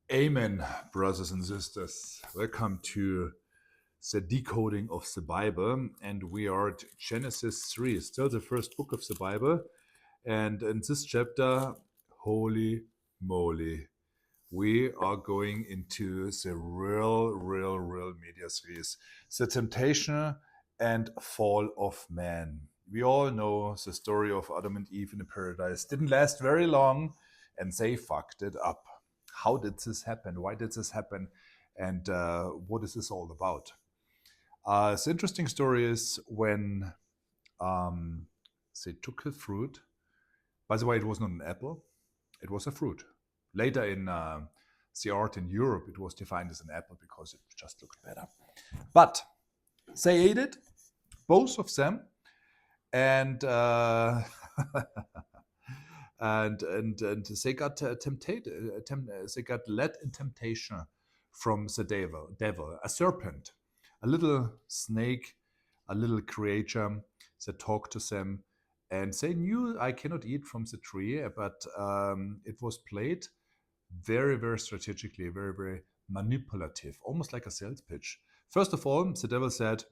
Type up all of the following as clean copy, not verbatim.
Amen, brothers and sisters. Welcome to the decoding of the Bible. And we are at Genesis 3, still the first book of the Bible. And in this chapter, holy moly, we are going into the real media series, the temptation and fall of man. We all know the story of Adam and Eve in the paradise. Didn't last very long, and they fucked it up. How did this happen? Why did this happen? And what is this all about? The interesting story is when um, they took the fruit. By the way, it was not an apple, it was a fruit. Later in the art in Europe, it was defined as an apple because it just looked better. But they ate it, both of them, and and they got tempted. They got led in temptation from the devil, a serpent, a little snake, a little creature that talked to them, and they knew I cannot eat from the tree, but it was played very strategically, very manipulative, almost like a sales pitch. First of all, the devil said,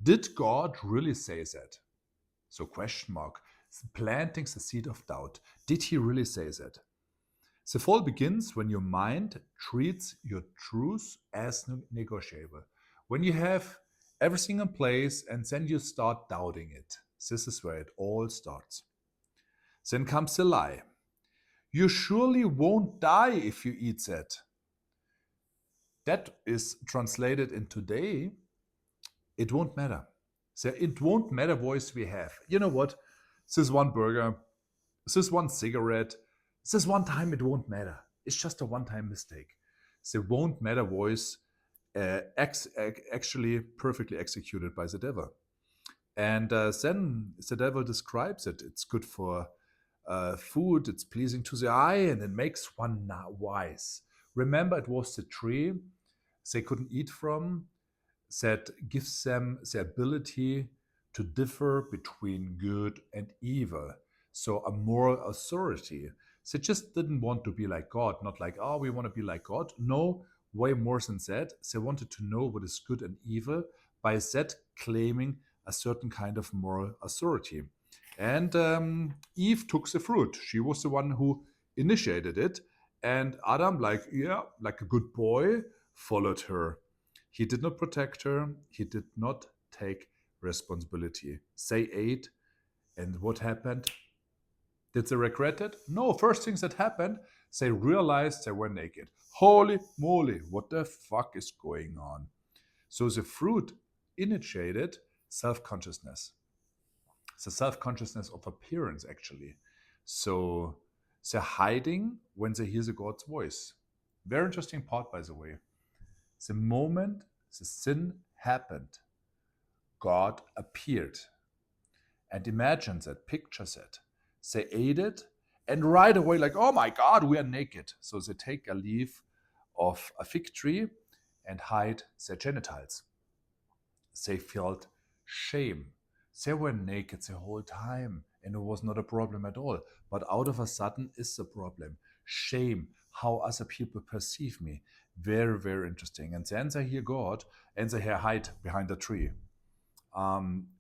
"Did God really say that?" So question mark, planting the seed of doubt. Did he really say that? The fall begins when your mind treats your truth as negotiable. When you have everything in place and then you start doubting it. This is where it all starts. Then comes the lie. You surely won't die if you eat that. That is translated in today, it won't matter. So it won't matter voice we have. You know what? This one burger, this one cigarette, this one time it won't matter. It's just a one-time mistake. The won't matter voice actually perfectly executed by the devil. And then the devil describes it. It's good for food, it's pleasing to the eye, and it makes one wise. Remember, it was the tree they couldn't eat from that gives them the ability to differ between good and evil. So a moral authority. They just didn't want to be like God, not like, oh, we want to be like God. No, way more than that. They wanted to know what is good and evil, by that claiming a certain kind of moral authority. And Eve took the fruit. She was the one who initiated it. And Adam, like, yeah, like a good boy, followed her. He did not protect her. He did not take responsibility. They ate, and what happened? Did they regret it? No. First things that happened, they realized they were naked. Holy moly, what the fuck is going on? So the fruit initiated self-consciousness. The self-consciousness of appearance, actually. So they're hiding when they hear the God's voice. Very interesting part, by the way. The moment the sin happened, God appeared. And imagine that, picture that. They ate it, and right away, like, oh my God, we are naked. So they take a leaf of a fig tree and hide their genitals. They felt shame. They were naked the whole time, and it was not a problem at all. But out of a sudden is the problem. Shame, how other people perceive me. Very interesting. And then they hear God and they hide behind a tree.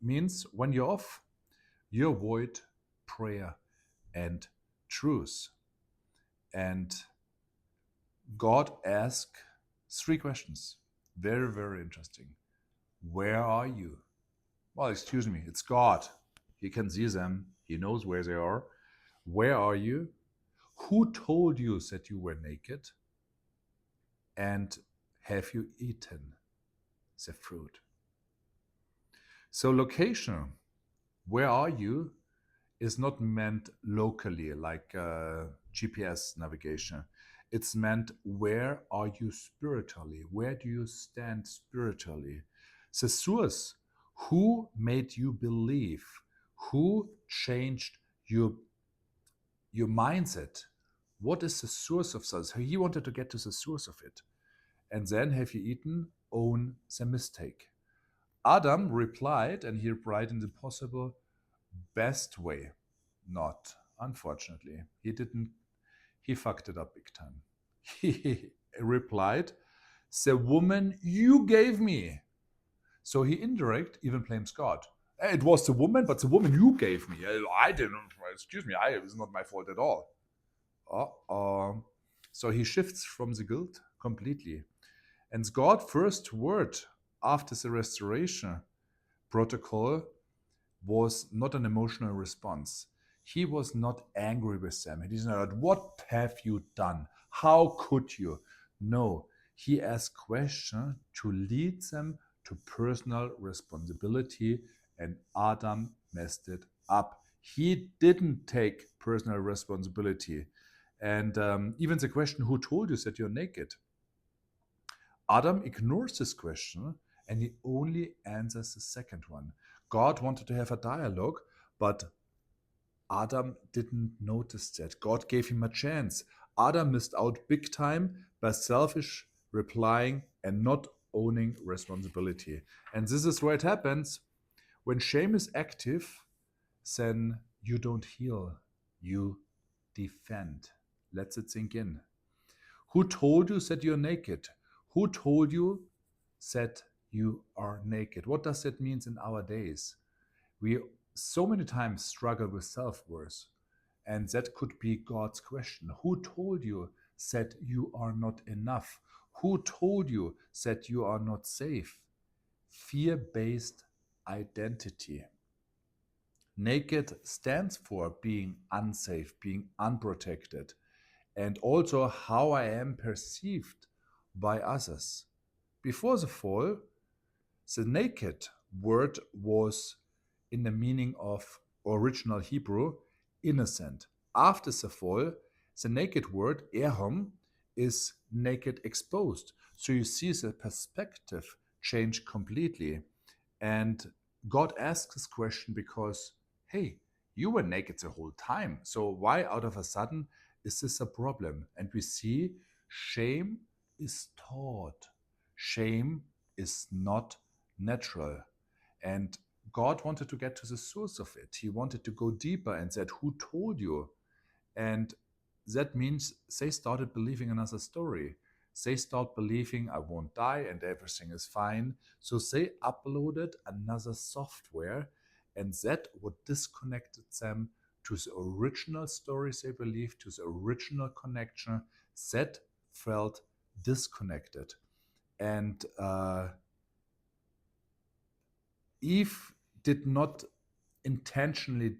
Means when you're off, you avoid prayer and truth. And God asks three questions. Very interesting. Where are you? Well, excuse me, it's God. He can see them. He knows where they are. Where are you? Who told you that you were naked? And have you eaten the fruit? So location, where are you, is not meant locally like GPS navigation. It's meant where are you spiritually? Where do you stand spiritually? The source, who made you believe? Who changed your mindset? What is the source of this? He wanted to get to the source of it. And then have you eaten? Own the mistake. Adam replied, and he replied in the possible best way. Not, unfortunately. He didn't, he fucked it up big time. He replied, the woman you gave me. So he indirect even blames God. It was the woman, but the woman you gave me. I didn't, excuse me, it's not my fault at all. So he shifts from the guilt completely. And God's first word after the restoration protocol was not an emotional response. He was not angry with them. He didn't know, what have you done? How could you? No, he asked questions to lead them to personal responsibility, and Adam messed it up. He didn't take personal responsibility. And even the question, who told you that you're naked? Adam ignores this question and he only answers the second one. God wanted to have a dialogue, but Adam didn't notice that. God gave him a chance. Adam missed out big time by selfish replying and not owning responsibility. And this is where it happens. When shame is active, then you don't heal, you defend. Let it sink in. Who told you that you're naked? Who told you that you are naked? What does that mean in our days? We so many times struggle with self-worth, and that could be God's question. Who told you that you are not enough? Who told you that you are not safe? Fear-based identity. Naked stands for being unsafe, being unprotected, and also how I am perceived by others. Before the fall, the naked word was in the meaning of original Hebrew, innocent. After the fall, the naked word, erhom, is naked exposed. So you see the perspective change completely. And God asks this question because, hey, you were naked the whole time. So why out of a sudden is this a problem? And we see shame is taught. Shame is not natural. And God wanted to get to the source of it. He wanted to go deeper and said, who told you? And that means they started believing another story. They start believing I won't die and everything is fine. So they uploaded another software, and that what disconnected them to the original stories they believed, to the original connection. That felt disconnected. And Eve did not intentionally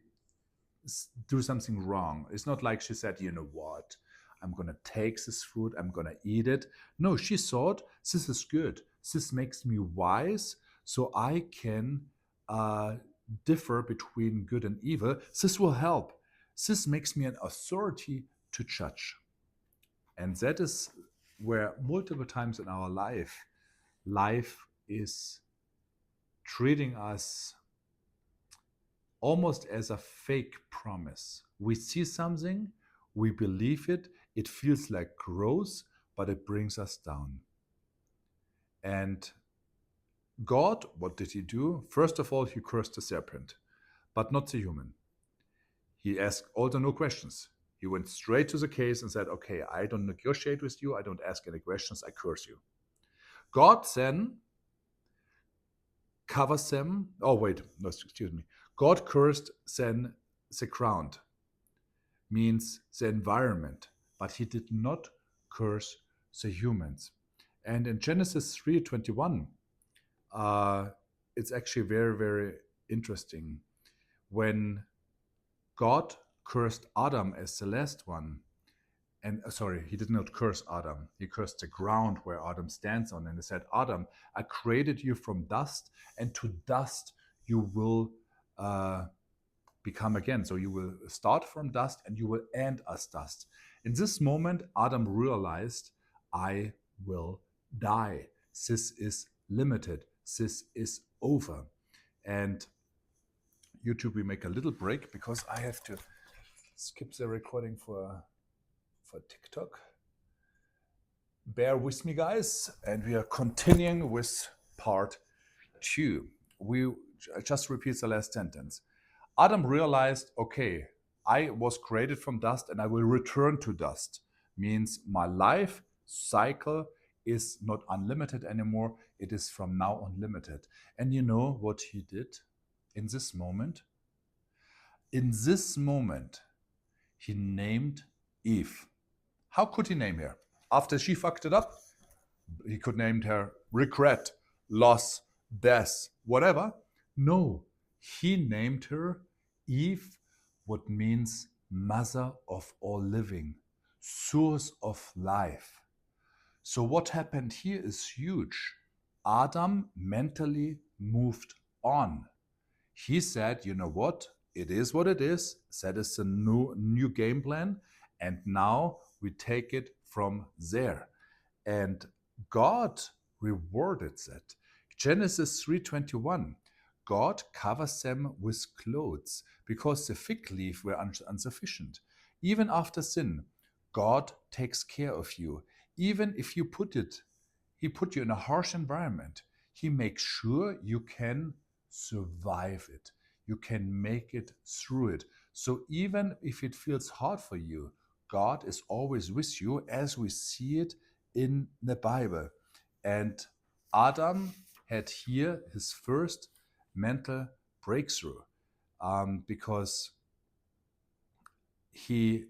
do something wrong. It's not like she said, you know what, I'm going to take this fruit, I'm going to eat it. No, she thought, this is good. This makes me wise, so I can differ between good and evil. This will help. This makes me an authority to judge. And that is where multiple times in our life is treating us almost as a fake promise. We see something, we believe it, it feels like growth, but it brings us down. And God, what did he do? First of all, he cursed the serpent, but not the human. He asked also no questions. He went straight to the case and said, okay, I don't negotiate with you, I don't ask any questions, I curse you. God then covers them. Oh, wait, no, excuse me. God cursed then the ground, means the environment, but he did not curse the humans. And in Genesis 3:21, it's actually very, very interesting. When God cursed Adam as the last one, and sorry, he did not curse Adam. He cursed the ground where Adam stands on. And he said, Adam, I created you from dust, and to dust you will become again. So you will start from dust and you will end as dust. In this moment, Adam realized, I will die. This is limited. This is over. And YouTube, we make a little break because I have to skip the recording for TikTok. Bear with me, guys, and we are continuing with part 2. We just repeat the last sentence. Adam realized, okay, I was created from dust and I will return to dust. Means my life cycle is not unlimited anymore. It is from now on limited. And you know what he did in this moment? In this moment, he named Eve. How could he name her? After she fucked it up, he could name her regret, loss, death, whatever. No, he named her Eve, what means mother of all living, source of life. So what happened here is huge. Adam mentally moved on. He said, you know what? It is what it is. That is a new game plan. And now we take it from there. And God rewarded that. Genesis 3:21. God covers them with clothes because the fig leaf were insufficient. Even after sin, God takes care of you. Even if He put you in a harsh environment. He makes sure you can survive it. You can make it through it. So even if it feels hard for you, God is always with you as we see it in the Bible. And Adam had here his first mental breakthrough because he,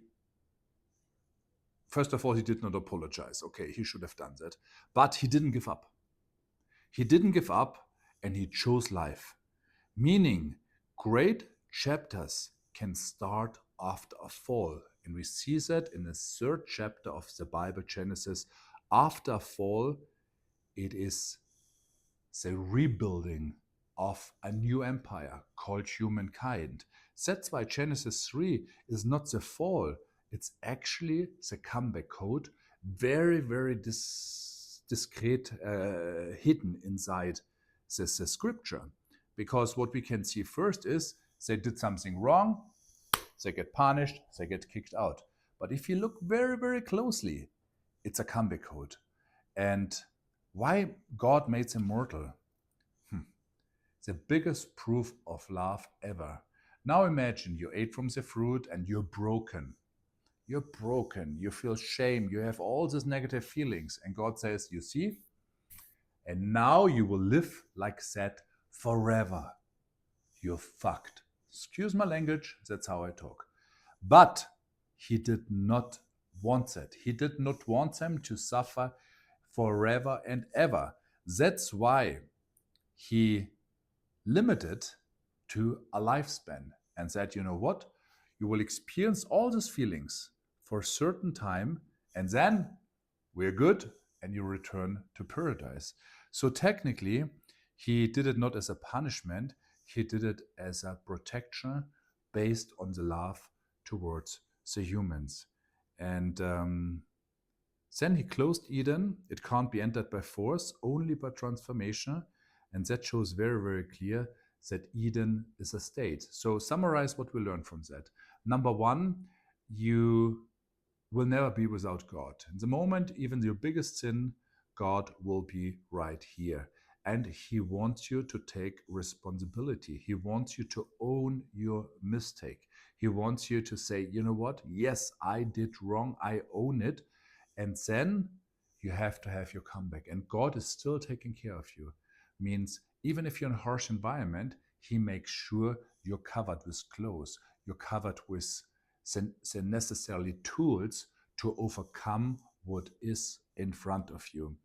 first of all, he did not apologize. Okay, he should have done that. But he didn't give up. He didn't give up and he chose life. Meaning, great chapters can start after a fall. And we see that in the third chapter of the Bible, Genesis. After a fall, it is the rebuilding of a new empire called humankind. That's why Genesis 3 is not the fall, it's actually the comeback code, very, very discreet, hidden inside the scripture. Because what we can see first is they did something wrong, they get punished, they get kicked out. But if you look very, very closely, it's a comeback code. And why God made them mortal? The biggest proof of love ever. Now imagine you ate from the fruit and you're broken. You're broken. You feel shame. You have all these negative feelings. And God says, you see? And now you will live like that forever. You're fucked. Excuse my language. That's how I talk. But he did not want that. He did not want them to suffer forever and ever. That's why he limited to a lifespan and said, you know what? You will experience all these feelings for a certain time and then we're good and you return to paradise. So technically, he did it not as a punishment, he did it as a protection based on the love towards the humans. And then he closed Eden. It can't be entered by force, only by transformation. And that shows very, very clear that Eden is a state. So summarize what we learned from that. Number one, you will never be without God. In the moment, even your biggest sin, God will be right here. And he wants you to take responsibility. He wants you to own your mistake. He wants you to say, you know what? Yes, I did wrong. I own it. And then you have to have your comeback. And God is still taking care of you. Means even if you're in a harsh environment, he makes sure you're covered with clothes. You're covered with the necessary tools to overcome what is in front of you.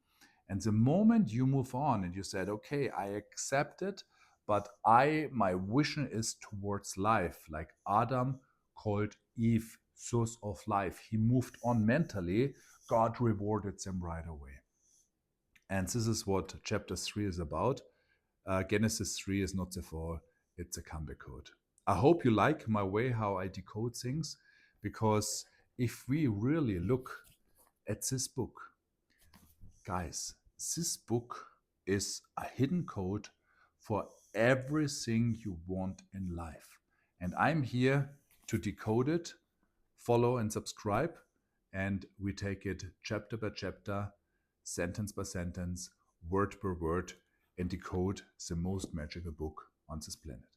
And the moment you move on and you said, okay, I accept it, but my vision is towards life, like Adam called Eve source of life. He moved on mentally. God rewarded them right away. And this is what chapter 3 is about. Genesis 3 is not the fall, it's a comeback code. I hope you like my way how I decode things, because if we really look at this book, guys, this book is a hidden code for everything you want in life. And I'm here to decode it. Follow and subscribe, and we take it chapter by chapter, sentence by sentence, word per word, and decode the most magical book on this planet.